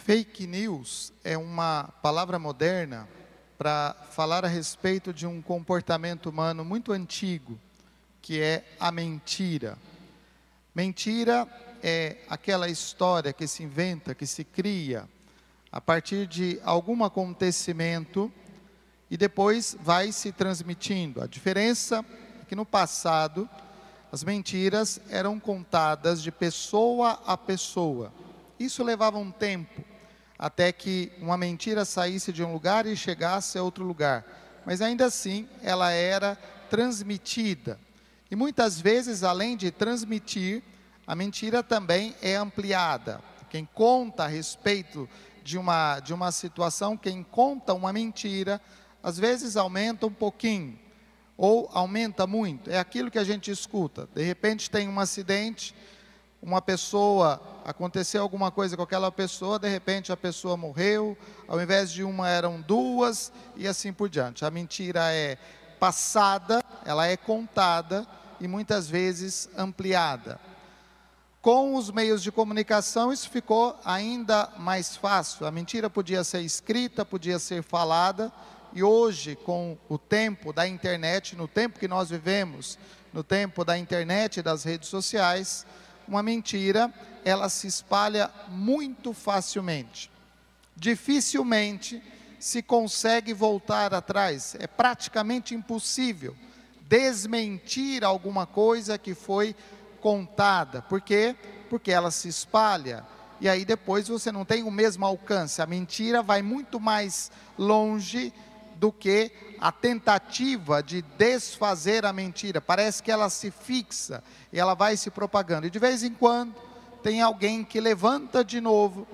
Fake news é uma palavra moderna para falar a respeito de um comportamento humano muito antigo, que é a mentira. Mentira é aquela história que se inventa, que se cria a partir de algum acontecimento e depois vai se transmitindo. A diferença é que no passado as mentiras eram contadas de pessoa a pessoa. Isso levava um tempo até que uma mentira saísse de um lugar e chegasse a outro lugar. Mas ainda assim ela era transmitida. E muitas vezes, além de transmitir, a mentira também é ampliada. Quem conta a respeito de uma situação, quem conta uma mentira, às vezes aumenta um pouquinho, ou aumenta muito. É aquilo que a gente escuta. De repente tem um acidente, uma pessoa, aconteceu alguma coisa com aquela pessoa, de repente a pessoa morreu, ao invés de uma eram duas, e assim por diante. A mentira é passada, ela é contada e muitas vezes ampliada. Com os meios de comunicação isso ficou ainda mais fácil. A mentira podia ser escrita, podia ser falada, e hoje, com o tempo da internet, no tempo que nós vivemos, no tempo da internet e das redes sociais, uma mentira, ela se espalha muito facilmente. Dificilmente se consegue voltar atrás. É praticamente impossível desmentir alguma coisa que foi contada. Por quê? Porque ela se espalha. E aí depois você não tem o mesmo alcance. A mentira vai muito mais longe do que a tentativa de desfazer a mentira. Parece que ela se fixa e ela vai se propagando. E de vez em quando tem alguém que levanta de novo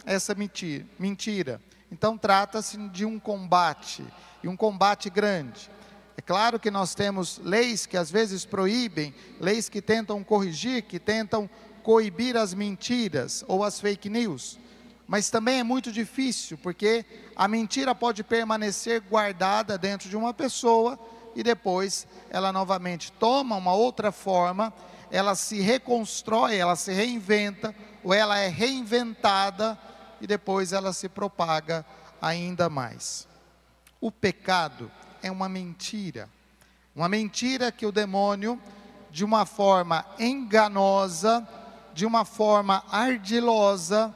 essa mentira. Então trata-se de um combate, e um combate grande. É claro que nós temos leis que às vezes proíbem, leis que tentam corrigir, que tentam coibir as mentiras ou as fake news. Mas também é muito difícil, porque a mentira pode permanecer guardada dentro de uma pessoa e depois ela novamente toma uma outra forma, ela se reconstrói, ela se reinventa, ou ela é reinventada e depois ela se propaga ainda mais. O pecado é uma mentira que o demônio, de uma forma enganosa, de uma forma ardilosa,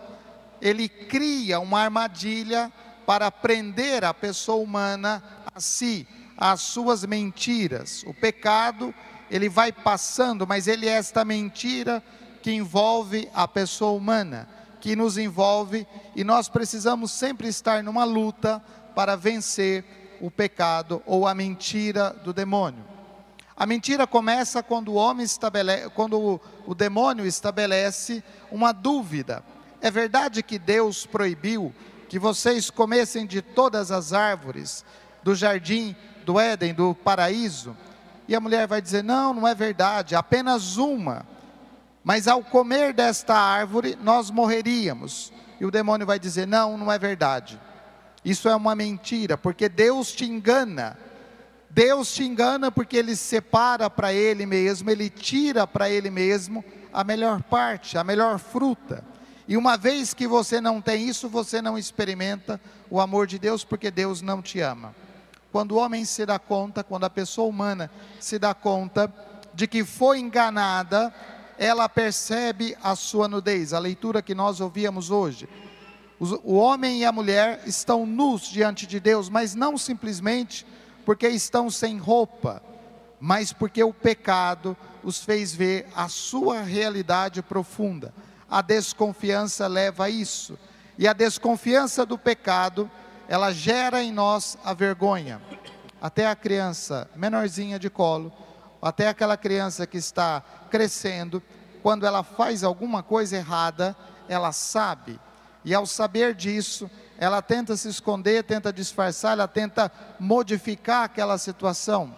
ele cria uma armadilha para prender a pessoa humana a si, às suas mentiras. O pecado, ele vai passando, mas ele é esta mentira que envolve a pessoa humana, que nos envolve, e nós precisamos sempre estar numa luta para vencer o pecado ou a mentira do demônio. A mentira começa quando o demônio estabelece uma dúvida. É verdade que Deus proibiu que vocês comessem de todas as árvores do jardim do Éden, do paraíso? E a mulher vai dizer, não, não é verdade, apenas uma. Mas ao comer desta árvore, nós morreríamos. E o demônio vai dizer, não, não é verdade. Isso é uma mentira, porque Deus te engana. Deus te engana porque Ele separa para Ele mesmo, Ele tira para Ele mesmo a melhor parte, a melhor fruta. E uma vez que você não tem isso, você não experimenta o amor de Deus, porque Deus não te ama. Quando o homem se dá conta, quando a pessoa humana se dá conta de que foi enganada, ela percebe a sua nudez. A leitura que nós ouvíamos hoje. O homem e a mulher estão nus diante de Deus, mas não simplesmente porque estão sem roupa, mas porque o pecado os fez ver a sua realidade profunda. A desconfiança leva a isso, e a desconfiança do pecado, ela gera em nós a vergonha. Até a criança menorzinha de colo, até aquela criança que está crescendo, quando ela faz alguma coisa errada, ela sabe, e ao saber disso, ela tenta se esconder, tenta disfarçar, ela tenta modificar aquela situação.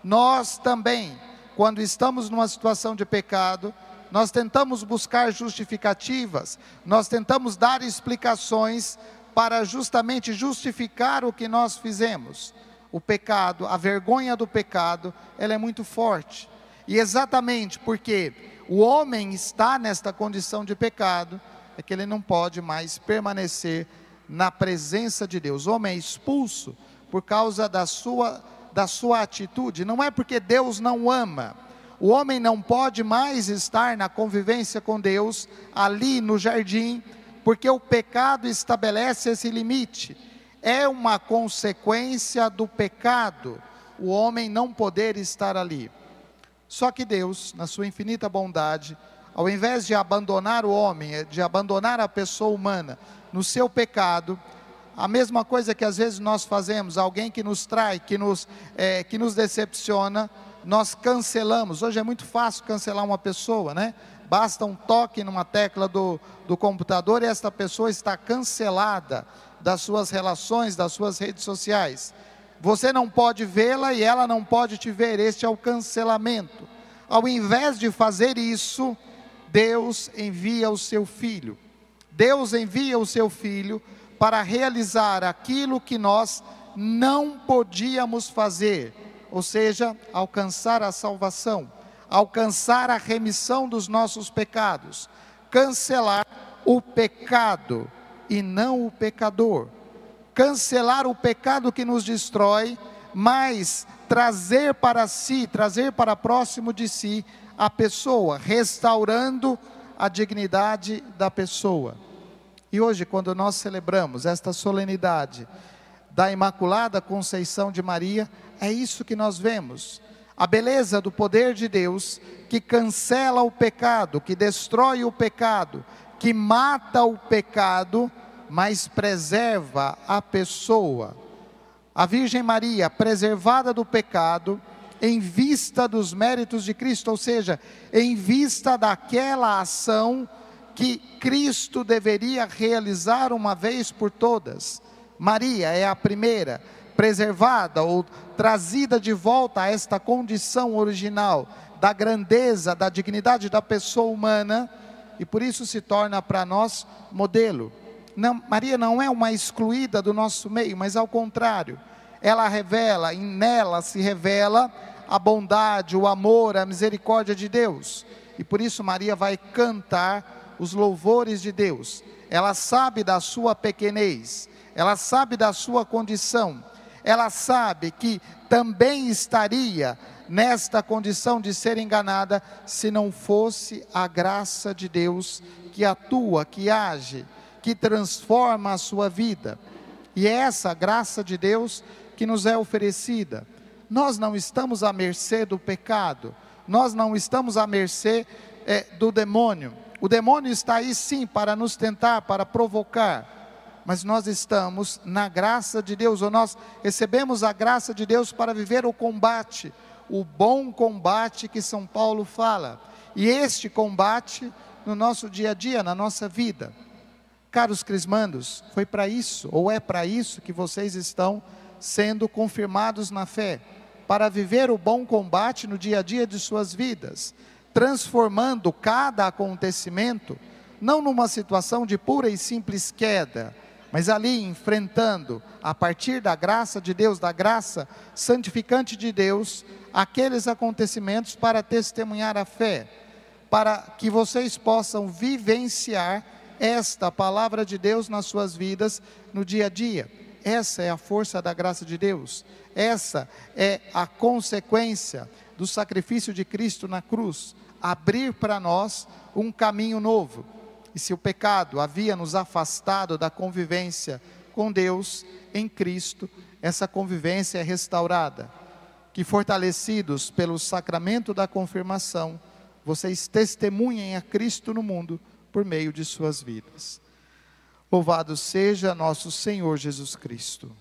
Nós também, quando estamos numa situação de pecado, nós tentamos buscar justificativas, nós tentamos dar explicações para justamente justificar o que nós fizemos. O pecado, a vergonha do pecado, ela é muito forte. E exatamente porque o homem está nesta condição de pecado, é que ele não pode mais permanecer na presença de Deus. O homem é expulso por causa da sua atitude, não é porque Deus não ama. O homem não pode mais estar na convivência com Deus, ali no jardim, porque o pecado estabelece esse limite. É uma consequência do pecado, o homem não poder estar ali. Só que Deus, na sua infinita bondade, ao invés de abandonar o homem, de abandonar a pessoa humana no seu pecado, a mesma coisa que às vezes nós fazemos, alguém que nos trai, que nos decepciona, nós cancelamos. Hoje é muito fácil cancelar uma pessoa, né? Basta um toque numa tecla do computador e esta pessoa está cancelada das suas relações, das suas redes sociais. Você não pode vê-la e ela não pode te ver. Este é o cancelamento. Ao invés de fazer isso, Deus envia o seu Filho. Deus envia o seu Filho para realizar aquilo que nós não podíamos fazer, ou seja, alcançar a salvação, alcançar a remissão dos nossos pecados, cancelar o pecado e não o pecador, cancelar o pecado que nos destrói, mas trazer para si, trazer para próximo de si a pessoa, restaurando a dignidade da pessoa. E hoje, quando nós celebramos esta solenidade da Imaculada Conceição de Maria, é isso que nós vemos, a beleza do poder de Deus, que cancela o pecado, que destrói o pecado, que mata o pecado, mas preserva a pessoa. A Virgem Maria, preservada do pecado, em vista dos méritos de Cristo, ou seja, em vista daquela ação que Cristo deveria realizar uma vez por todas. Maria é a primeira, preservada ou trazida de volta a esta condição original, da grandeza, da dignidade da pessoa humana, e por isso se torna para nós modelo. Não, Maria não é uma excluída do nosso meio, mas ao contrário, ela revela, nela se revela a bondade, o amor, a misericórdia de Deus, e por isso Maria vai cantar os louvores de Deus. Ela sabe da sua pequenez, ela sabe da sua condição, ela sabe que também estaria nesta condição de ser enganada, se não fosse a graça de Deus, que atua, que age, que transforma a sua vida. E é essa graça de Deus que nos é oferecida. Nós não estamos à mercê do pecado, nós não estamos à mercê do demônio. O demônio está aí sim para nos tentar, para provocar, mas nós estamos na graça de Deus, ou nós recebemos a graça de Deus para viver o combate, o bom combate que São Paulo fala, e este combate no nosso dia a dia, na nossa vida. Caros crismandos, foi para isso, ou é para isso que vocês estão sendo confirmados na fé, para viver o bom combate no dia a dia de suas vidas, transformando cada acontecimento, não numa situação de pura e simples queda, mas ali enfrentando, a partir da graça de Deus, da graça santificante de Deus, aqueles acontecimentos para testemunhar a fé, para que vocês possam vivenciar esta palavra de Deus nas suas vidas, no dia a dia. Essa é a força da graça de Deus, essa é a consequência do sacrifício de Cristo na cruz, abrir para nós um caminho novo. E se o pecado havia nos afastado da convivência com Deus, em Cristo, essa convivência é restaurada. Que fortalecidos pelo sacramento da confirmação, vocês testemunhem a Cristo no mundo, por meio de suas vidas. Louvado seja nosso Senhor Jesus Cristo.